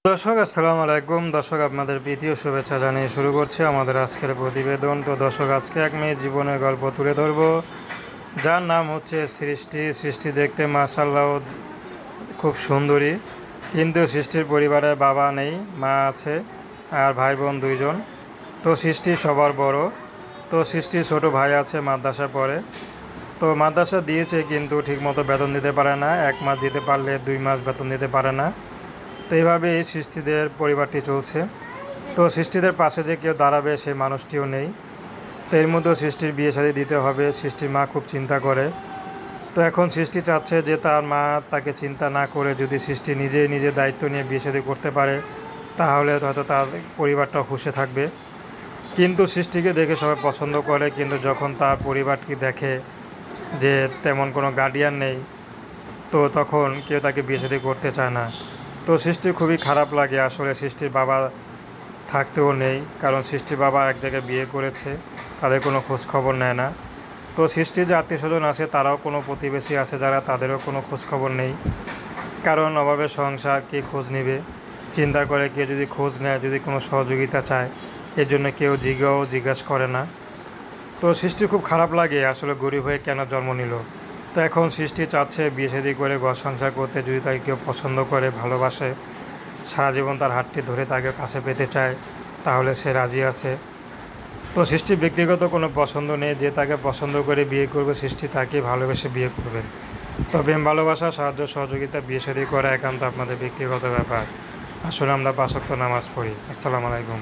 দর্শক আসসালামু আলাইকুম। দর্শক আপনাদের প্রীতি ও শুভেচ্ছা জানিয়ে শুরু করছি আমাদের আজকের প্রতিবেদন। তো দর্শক আজকে এক মেয়ের জীবনের গল্প তুলে ধরব, যার নাম হচ্ছে সৃষ্টি। সৃষ্টি দেখতে মাশাআল্লাহ খুব সুন্দরী, কিন্তু সৃষ্টির পরিবারে বাবা নেই, মা আছে আর ভাই বোন দুইজন। তো সৃষ্টি সবার বড়। তো সৃষ্টির ছোট ভাই আছে, মাদ্রাসা পড়ে। তো মাদ্রাসা দিয়েছে কিন্তু ঠিকমতো বেতন দিতে পারে না, 1 মাস দিতে পারলে 2 মাস বেতন দিতে পারে না। তো এইভাবেই সৃষ্টিদের পরিবারটি চলছে। তো সৃষ্টিদের পাশে যে কেউ দাঁড়াবে সেই মানুষটিও নেই। তো এর মধ্যেও সৃষ্টির বিয়ে শাদী দিতে হবে। সৃষ্টির মা খুব চিন্তা করে। তো এখন সৃষ্টি চাচ্ছে যে তার মা তাকে চিন্তা না করে যদি সৃষ্টি নিজে দায়িত্ব নিয়ে বিয়ে শাদী করতে পারে, তাহলে হয়তো তার পরিবারটা খুশি থাকবে। কিন্তু সৃষ্টিকে দেখে সবাই পছন্দ করে, কিন্তু যখন তার পরিবারটি দেখে যে তেমন কোনো গার্ডিয়ান নেই, তো তখন কেউ তাকে বিয়ে শাদী করতে চায় না। তো সৃষ্টির খুবই খারাপ লাগে। আসলে সৃষ্টির বাবা থাকতেও নেই, কারণ সৃষ্টির বাবা এক জায়গায় বিয়ে করেছে, তাদের কোনো খোঁজ খবর নেয় না। তো সৃষ্টির যে আত্মীয় স্বজন আছে, তারাও কোনো প্রতিবেশী আছে যারা, তাদেরও কোনো খোঁজ খবর নেই, কারণ অভাবের সংসার কে খোঁজ নেবে। চিন্তা করে কেউ যদি খোঁজ নেয়, যদি কোনো সহযোগিতা চায়, এর জন্য কেউ জিজ্ঞাসা করে না। তো সৃষ্টি খুব খারাপ লাগে, আসলে গরিব হয়ে কেন জন্ম নিল। তো এখন সৃষ্টি চাচ্ছে বিয়ে শাদী করে ঘর সংসার করতে, যদি তাকে কেউ পছন্দ করে, ভালোবাসে, সারা জীবন তার হাতটি ধরে তাকে কাছে পেতে চায়, তাহলে সে রাজি আছে। তো সৃষ্টির ব্যক্তিগত কোনো পছন্দ নেই, যে তাকে পছন্দ করে বিয়ে করবে, সৃষ্টি তাকে ভালোবেসে বিয়ে করবে। তো প্রেম ভালোবাসা, সাহায্য সহযোগিতা, বিয়ে শাদী করা একান্ত আপনাদের ব্যক্তিগত ব্যাপার। আসলে আমরা 5 ওয়াক্ত নামাজ পড়ি। আসসালামু আলাইকুম।